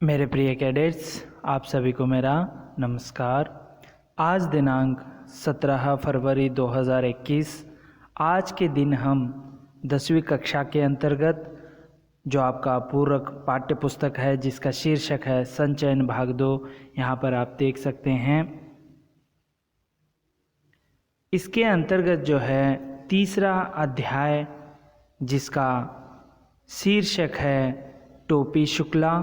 मेरे प्रिय कैडेट्स, आप सभी को मेरा नमस्कार। आज दिनांक 17 फरवरी 2021। आज के दिन हम 10वीं कक्षा के अंतर्गत जो आपका पूरक पाठ्य पुस्तक है जिसका शीर्षक है संचयन भाग 2, यहाँ पर आप देख सकते हैं। इसके अंतर्गत जो है तीसरा अध्याय जिसका शीर्षक है टोपी शुक्ला,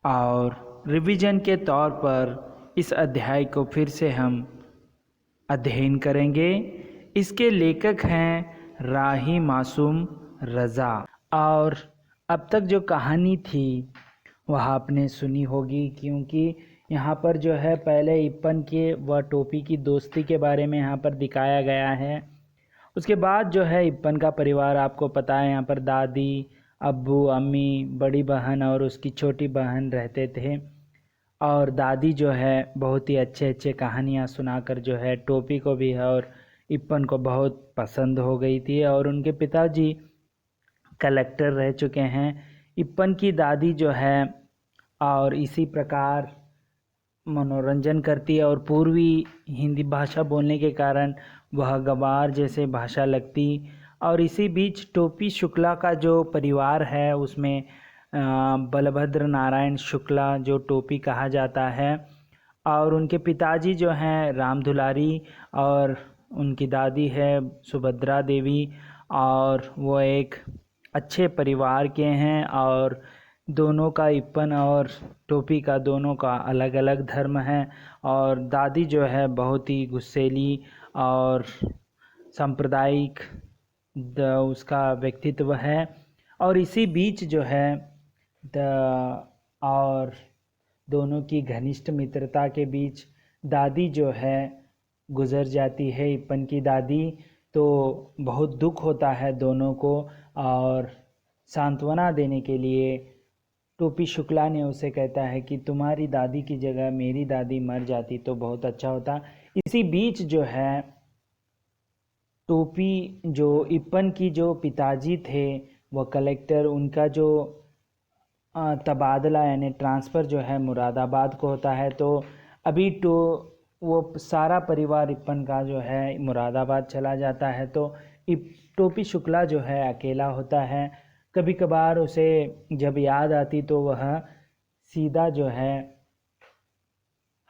और रिवीजन के तौर पर इस अध्याय को फिर से हम अध्ययन करेंगे। इसके लेखक हैं राही मासूम रज़ा। और अब तक जो कहानी थी वह आपने सुनी होगी, क्योंकि यहाँ पर जो है पहले इप्पन के व टोपी की दोस्ती के बारे में यहाँ पर दिखाया गया है। उसके बाद जो है इप्पन का परिवार आपको पता है, यहाँ पर दादी, अब्बू, अम्मी, बड़ी बहन और उसकी छोटी बहन रहते थे। और दादी जो है बहुत ही अच्छे अच्छे कहानियाँ सुनाकर जो है टोपी को भी और इप्पन को बहुत पसंद हो गई थी। और उनके पिताजी कलेक्टर रह चुके हैं। इप्पन की दादी जो है और इसी प्रकार मनोरंजन करती है, और पूर्वी हिंदी भाषा बोलने के कारण वह गवार जैसे भाषा लगती। और इसी बीच टोपी शुक्ला का जो परिवार है उसमें बलभद्र नारायण शुक्ला जो टोपी कहा जाता है, और उनके पिताजी जो हैं राम दुलारी, और उनकी दादी है सुभद्रा देवी, और वो एक अच्छे परिवार के हैं। और दोनों का, इप्पन और टोपी का, दोनों का अलग अलग धर्म है। और दादी जो है बहुत ही गुस्सैली और सांप्रदायिक उसका व्यक्तित्व है। और इसी बीच जो है और दोनों की घनिष्ठ मित्रता के बीच दादी जो है गुज़र जाती है, इप्पन की दादी। तो बहुत दुख होता है दोनों को, और सांत्वना देने के लिए टोपी शुक्ला ने उसे कहता है कि तुम्हारी दादी की जगह मेरी दादी मर जाती तो बहुत अच्छा होता। इसी बीच जो है टोपी जो इप्पन की जो पिताजी थे वह कलेक्टर, उनका जो तबादला यानी ट्रांसफ़र जो है मुरादाबाद को होता है। तो अभी वो सारा परिवार इप्पन का जो है मुरादाबाद चला जाता है। तो टोपी शुक्ला जो है अकेला होता है। कभी कभार उसे जब याद आती तो वह सीधा जो है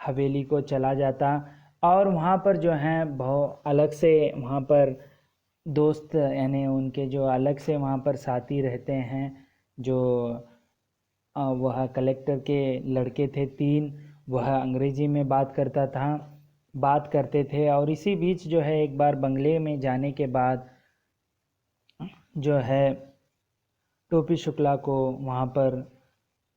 हवेली को चला जाता, और वहाँ पर जो है बहुत अलग से वहाँ पर दोस्त यानी उनके जो अलग से वहाँ पर साथी रहते हैं। जो वह कलेक्टर के लड़के थे 3, वह अंग्रेज़ी में बात करते थे। और इसी बीच जो है एक बार बंगले में जाने के बाद जो है टोपी शुक्ला को वहाँ पर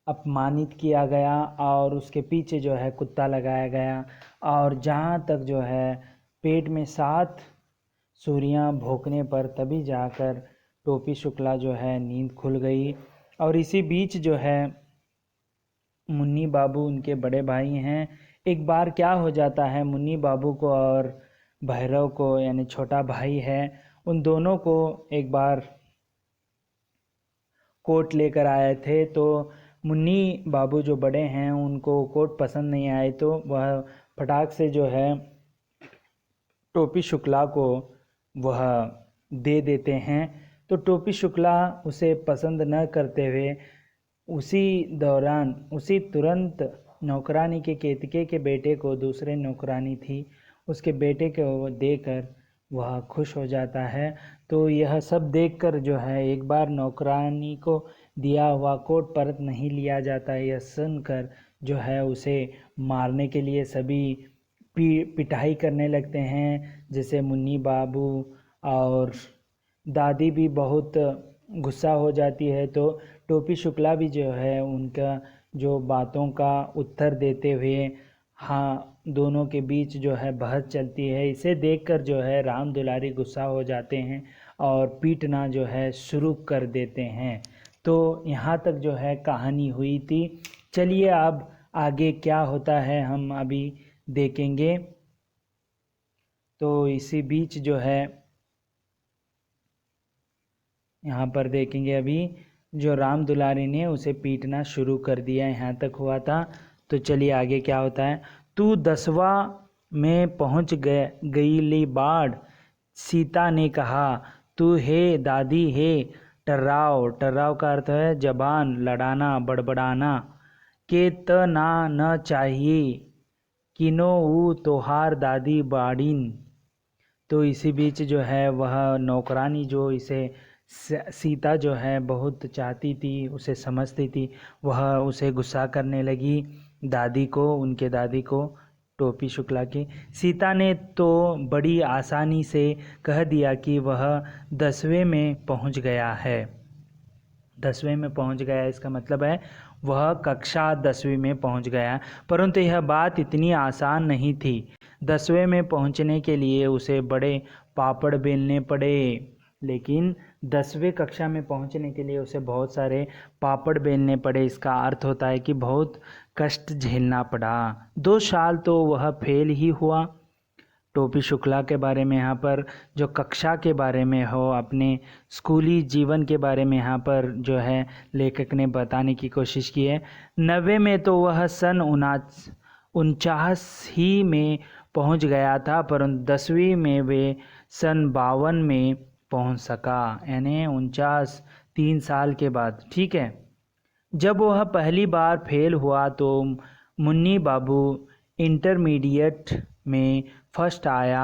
अपमानित किया गया, और उसके पीछे जो है कुत्ता लगाया गया। और जहाँ तक जो है पेट में 7 सूरियाँ भोंकने पर तभी जाकर टोपी शुक्ला जो है नींद खुल गई। और इसी बीच जो है मुन्नी बाबू उनके बड़े भाई हैं। एक बार क्या हो जाता है, मुन्नी बाबू को और भैरव को यानी छोटा भाई है, उन दोनों को एक बार कोट लेकर आए थे। तो मुन्नी बाबू जो बड़े हैं उनको कोट पसंद नहीं आए, तो वह फटाक से जो है टोपी शुक्ला को वह दे देते हैं। तो टोपी शुक्ला उसे पसंद न करते हुए उसी तुरंत नौकरानी के केतके के बेटे को, दूसरे नौकरानी थी उसके बेटे को देकर वह खुश हो जाता है। तो यह सब देखकर जो है एक बार नौकरानी को दिया हुआ कोट परत नहीं लिया जाता, यह सुनकर जो है उसे मारने के लिए सभी पिटाई करने लगते हैं। जैसे मुन्नी बाबू और दादी भी बहुत गुस्सा हो जाती है। तो टोपी शुक्ला भी जो है उनका जो बातों का उत्तर देते हुए दोनों के बीच जो है बहस चलती है। इसे देखकर जो है राम दुलारी गुस्सा हो जाते हैं और पीटना जो है शुरू कर देते हैं। तो यहाँ तक जो है कहानी हुई थी। चलिए अब आगे क्या होता है हम अभी देखेंगे। तो इसी बीच जो है यहाँ पर देखेंगे अभी जो राम दुलारी ने उसे पीटना शुरू कर दिया। यहाँ तक हुआ था। तो चलिए आगे क्या होता है। तू 10वां में पहुँच गई बाढ़, सीता ने कहा। तू हे दादी हे टर्राव, टर्राव का अर्थ है जबान लड़ाना, बड़बड़ाना। के त ना न चाहिए, किनो ऊ तोहार दादी बाड़ीन। तो इसी बीच जो है वह नौकरानी जो इसे सीता जो है बहुत चाहती थी, उसे समझती थी, वह उसे गुस्सा करने लगी दादी को, उनके दादी को, टोपी शुक्ला की। सीता ने तो बड़ी आसानी से कह दिया कि वह 10वें में पहुंच गया है। 10वें में पहुंच गया इसका मतलब है वह कक्षा 10वीं में पहुंच गया। परंतु यह बात इतनी आसान नहीं थी। 10वें में पहुंचने के लिए उसे बड़े पापड़ बेलने पड़े। लेकिन 10वें कक्षा में पहुंचने के लिए उसे बहुत सारे पापड़ बेलने पड़े। इसका अर्थ होता है कि बहुत कष्ट झेलना पड़ा। 2 साल तो वह फेल ही हुआ। टोपी शुक्ला के बारे में यहाँ पर जो कक्षा के बारे में हो, अपने स्कूली जीवन के बारे में यहाँ पर जो है लेखक ने बताने की कोशिश की है। 90 में तो वह सन 49 ही में पहुँच गया था, परंतु 10वीं में वे सन 52 में पहुँच सका, यानी 49 3 साल के बाद। ठीक है। जब वह पहली बार फेल हुआ तो मुन्नी बाबू इंटरमीडिएट में फर्स्ट आया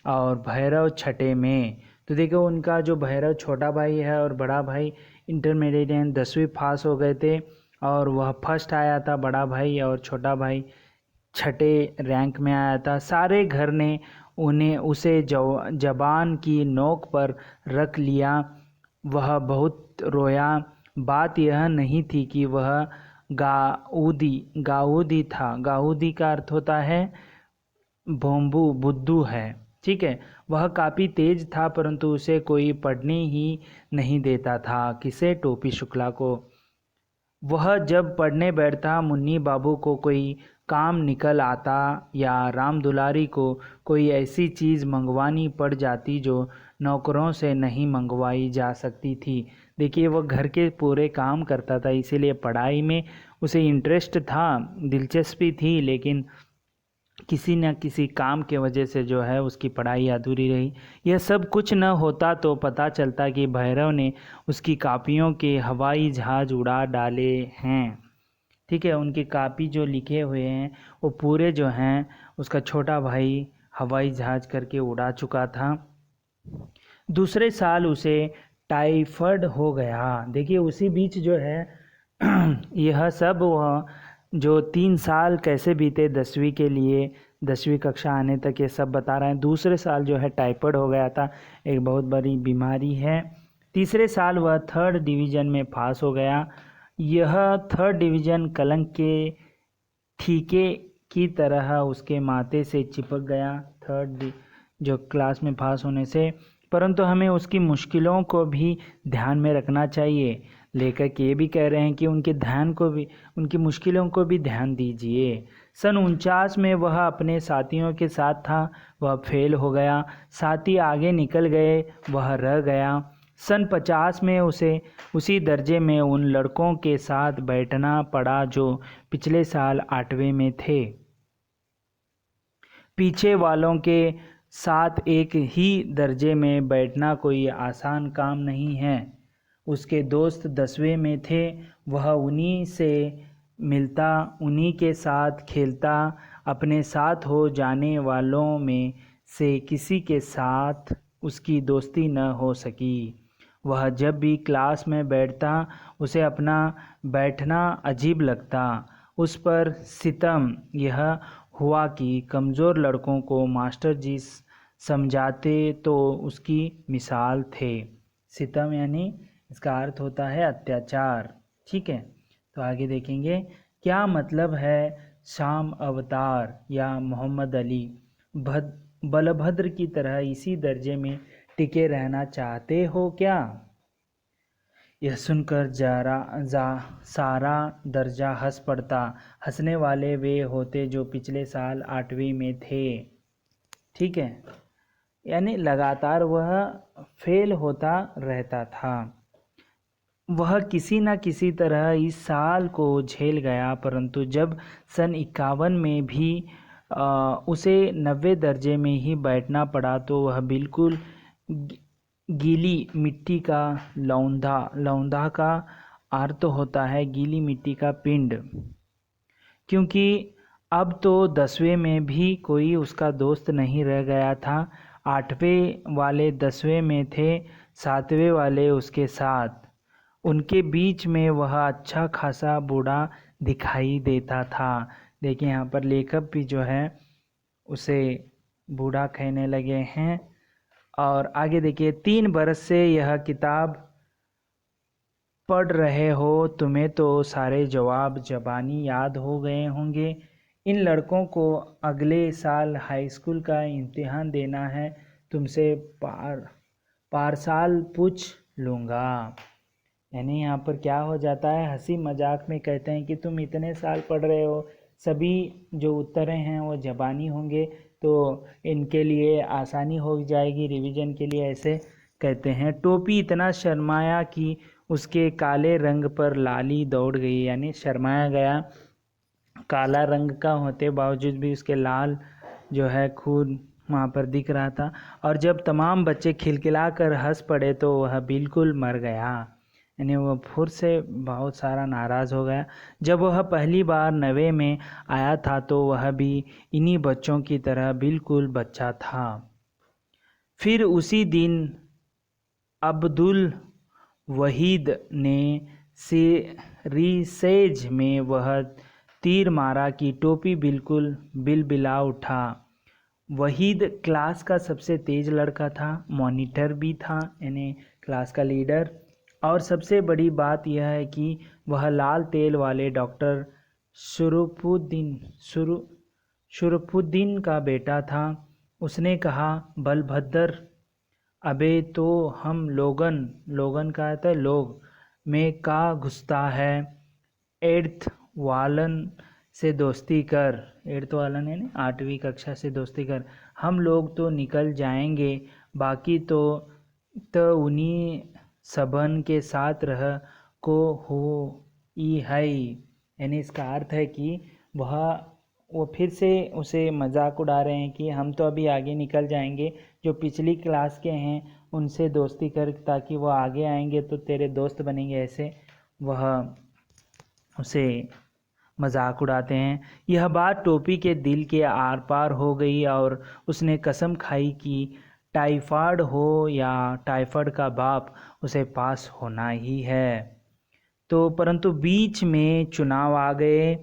और भैरव छठे में। तो देखो उनका जो भैरव छोटा भाई है और बड़ा भाई इंटरमीडिएट यानी 10वीं पास हो गए थे और वह फर्स्ट आया था बड़ा भाई, और छोटा भाई छठे रैंक में आया था। सारे घर ने उसे जबान की नोक पर रख लिया। वह बहुत रोया। बात यह नहीं थी कि वह गाऊदी था। गाऊदी का अर्थ होता है भोंबू, बुद्धू है। ठीक है। वह काफ़ी तेज था, परंतु उसे कोई पढ़ने ही नहीं देता था। किसे? टोपी शुक्ला को। वह जब पढ़ने बैठता, मुन्नी बाबू को कोई काम निकल आता या राम दुलारी को कोई ऐसी चीज़ मंगवानी पड़ जाती जो नौकरों से नहीं मंगवाई जा सकती थी। देखिए वह घर के पूरे काम करता था, इसीलिए पढ़ाई में उसे इंटरेस्ट था, दिलचस्पी थी, लेकिन किसी न किसी काम के वजह से जो है उसकी पढ़ाई अधूरी रही। यह सब कुछ न होता तो पता चलता कि भैरव ने उसकी कापियों के हवाई जहाज़ उड़ा डाले हैं। ठीक है। उनकी कापी जो लिखे हुए हैं वो पूरे जो हैं उसका छोटा भाई हवाई जहाज़ करके उड़ा चुका था। दूसरे साल उसे टाइफाइड हो गया। देखिए उसी बीच जो है यह सब वह जो 3 साल कैसे बीते 10वीं के लिए, 10वीं कक्षा आने तक, ये सब बता रहे हैं। दूसरे साल जो है टाइफाइड हो गया था, एक बहुत बड़ी बीमारी है। तीसरे साल वह 3rd डिवीज़न में पास हो गया। यह 3rd डिवीज़न कलंक के ठीके की तरह उसके माथे से चिपक गया, 3rd जो क्लास में पास होने से। परंतु हमें उसकी मुश्किलों को भी ध्यान में रखना चाहिए। लेखक ये भी कह रहे हैं कि उनकी मुश्किलों को भी ध्यान दीजिए। सन 49 में वह अपने साथियों के साथ था, वह फेल हो गया। साथी आगे निकल गए, वह रह गया। सन 50 में उसे उसी दर्जे में उन लड़कों के साथ बैठना पड़ा जो पिछले साल 8वें में थे। पीछे वालों के साथ एक ही दर्जे में बैठना कोई आसान काम नहीं है। उसके दोस्त 10वें में थे, वह उन्हीं से मिलता, उन्हीं के साथ खेलता। अपने साथ हो जाने वालों में से किसी के साथ उसकी दोस्ती न हो सकी। वह जब भी क्लास में बैठता उसे अपना बैठना अजीब लगता। उस पर सितम यह हुआ कि कमज़ोर लड़कों को मास्टर जी समझाते तो उसकी मिसाल थे। सितम यानी इसका अर्थ होता है अत्याचार। ठीक है। तो आगे देखेंगे क्या मतलब है शाम अवतार या मोहम्मद अली बलभद्र की तरह इसी दर्जे में टिके रहना चाहते हो क्या? यह सुनकर सारा दर्जा हंस पड़ता। हंसने वाले वे होते जो पिछले साल 8वीं में थे। ठीक है। यानी लगातार वह फेल होता रहता था। वह किसी न किसी तरह इस साल को झेल गया, परंतु जब सन 51 में भी उसे 90 दर्जे में ही बैठना पड़ा तो वह बिल्कुल गीली मिट्टी का लौंधा, लौंधा का अर्थ होता है गीली मिट्टी का पिंड, क्योंकि अब तो 10वें में भी कोई उसका दोस्त नहीं रह गया था। 8वें वाले 10वें में थे, 7वें वाले उसके साथ। उनके बीच में वह अच्छा खासा बूढ़ा दिखाई देता था। देखिए यहाँ पर लेखक भी जो है उसे बूढ़ा कहने लगे हैं। और आगे देखिए, 3 बरस से यह किताब पढ़ रहे हो, तुम्हें तो सारे जवाब ज़बानी याद हो गए होंगे। इन लड़कों को अगले साल हाई स्कूल का इम्तिहान देना है, तुमसे पारसाल पूछ लूँगा। यानी यहाँ पर क्या हो जाता है, हंसी मजाक में कहते हैं कि तुम इतने साल पढ़ रहे हो, सभी जो उत्तरें हैं वो ज़बानी होंगे तो इनके लिए आसानी हो जाएगी रिवीजन के लिए, ऐसे कहते हैं। टोपी इतना शर्माया कि उसके काले रंग पर लाली दौड़ गई, यानी शर्माया गया, काला रंग का होते बावजूद भी उसके लाल जो है खून वहाँ पर दिख रहा था। और जब तमाम बच्चे खिलखिला कर हंस पड़े तो वह बिल्कुल मर गया, यानी वह फिर से बहुत सारा नाराज़ हो गया। जब वह पहली बार 90 में आया था तो वह भी इन्हीं बच्चों की तरह बिल्कुल बच्चा था। फिर उसी दिन अब्दुल वहीद ने रिसेज में वह तीर मारा कि टोपी बिल्कुल बिलबिला उठा। वहीद क्लास का सबसे तेज़ लड़का था, मॉनिटर भी था, यानी क्लास का लीडर। और सबसे बड़ी बात यह है कि वह लाल तेल वाले डॉक्टर शुरफुद्दीन का बेटा था। उसने कहा, बलभद्र, अबे तो हम लोगन का आता है लोग में का घुसता है, एट्थ वालन से दोस्ती कर। एट्थ वालन है ना 8वीं कक्षा से दोस्ती कर, हम लोग तो निकल जाएंगे, बाकी तो उन्हीं सबन के साथ रह को हो ई है। यानी इसका अर्थ है कि वो फिर से उसे मजाक उड़ा रहे हैं कि हम तो अभी आगे निकल जाएंगे, जो पिछली क्लास के हैं उनसे दोस्ती कर ताकि वो आगे आएंगे तो तेरे दोस्त बनेंगे, ऐसे वह उसे मजाक उड़ाते हैं। यह बात टोपी के दिल के आर पार हो गई और उसने कसम खाई कि टाइफाइड हो या टाइफाइड का बाप, उसे पास होना ही है। तो परंतु बीच में चुनाव आ गए।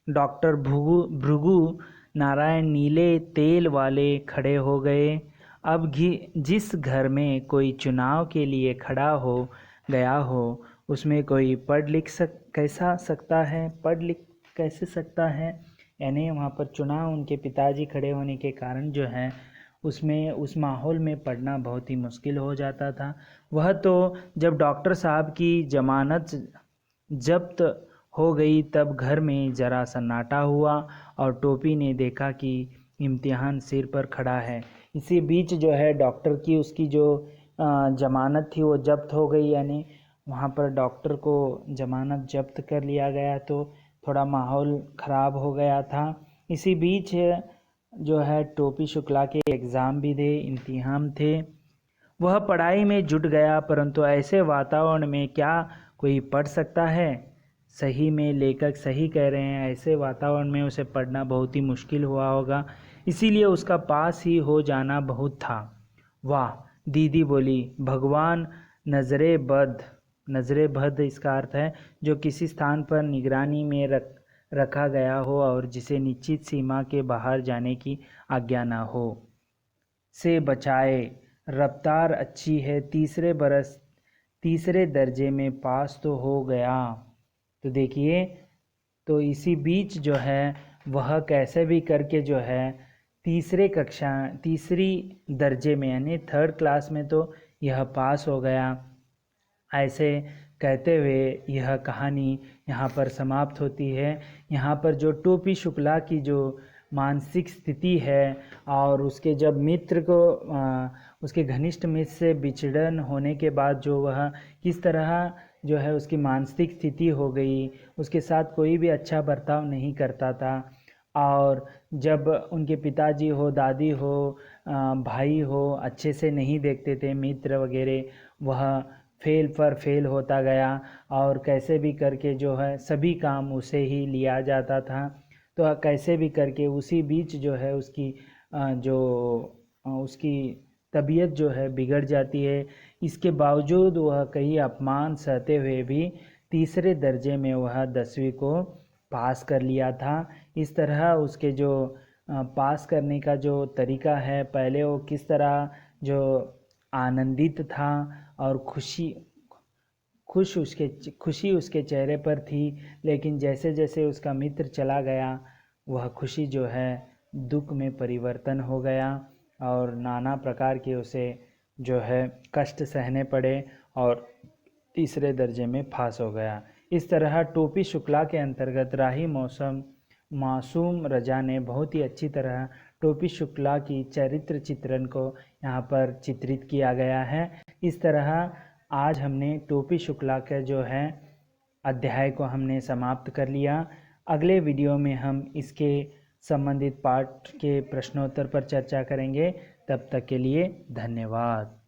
डॉक्टर भृगु नारायण नीले तेल वाले खड़े हो गए। अब जिस घर में कोई चुनाव के लिए खड़ा हो गया हो उसमें कोई पढ़ लिख कैसे सकता है। यानी वहाँ पर चुनाव उनके पिताजी खड़े होने के कारण जो है उसमें उस माहौल में पढ़ना बहुत ही मुश्किल हो जाता था। वह तो जब डॉक्टर साहब की जमानत जब्त हो गई तब घर में ज़रा सन्नाटा हुआ और टोपी ने देखा कि इम्तिहान सिर पर खड़ा है। इसी बीच जो है डॉक्टर की उसकी जो जमानत थी वो जब्त हो गई, यानी वहाँ पर डॉक्टर को जमानत जब्त कर लिया गया तो थोड़ा माहौल ख़राब हो गया था। इसी बीच जो है टोपी शुक्ला के एग्ज़ाम भी थे, इम्तिहान थे। वह पढ़ाई में जुट गया, परंतु ऐसे वातावरण में क्या कोई पढ़ सकता है। सही में लेखक सही कह रहे हैं, ऐसे वातावरण में उसे पढ़ना बहुत ही मुश्किल हुआ होगा, इसीलिए उसका पास ही हो जाना बहुत था। वाह, दीदी बोली, भगवान नजरे बद इसका अर्थ है जो किसी स्थान पर निगरानी में रखा गया हो और जिसे निश्चित सीमा के बाहर जाने की आज्ञा न हो, से बचाए। रफ्तार अच्छी है, तीसरे दर्जे में पास तो हो गया। तो देखिए, तो इसी बीच जो है वह कैसे भी करके जो है तीसरी दर्जे में यानी 3rd क्लास में तो यह पास हो गया। ऐसे कहते हुए यह कहानी यहाँ पर समाप्त होती है। यहाँ पर जो टोपी शुक्ला की जो मानसिक स्थिति है और उसके जब मित्र को उसके घनिष्ठ मित्र से विछड़न होने के बाद जो वह किस तरह जो है उसकी मानसिक स्थिति हो गई, उसके साथ कोई भी अच्छा बर्ताव नहीं करता था। और जब उनके पिताजी हो, दादी हो, भाई हो अच्छे से नहीं देखते थे, मित्र वगैरह, वह फेल पर फेल होता गया और कैसे भी करके जो है सभी काम उसे ही लिया जाता था। तो कैसे भी करके उसी बीच जो है उसकी उसकी तबीयत जो है बिगड़ जाती है। इसके बावजूद वह कई अपमान सहते हुए भी तीसरे दर्जे में वह 10वीं को पास कर लिया था। इस तरह उसके जो पास करने का जो तरीका है, पहले वो किस तरह जो आनंदित था और खुशी उसके चेहरे पर थी, लेकिन जैसे जैसे उसका मित्र चला गया वह खुशी जो है दुख में परिवर्तन हो गया और नाना प्रकार के उसे जो है कष्ट सहने पड़े और तीसरे दर्जे में पास हो गया। इस तरह टोपी शुक्ला के अंतर्गत राही मासूम रजा ने बहुत ही अच्छी तरह टोपी शुक्ला की चरित्र चित्रण को यहाँ पर चित्रित किया गया है। इस तरह आज हमने टोपी शुक्ला का जो है अध्याय को हमने समाप्त कर लिया। अगले वीडियो में हम इसके संबंधित पाठ के प्रश्नोत्तर पर चर्चा करेंगे। तब तक के लिए धन्यवाद।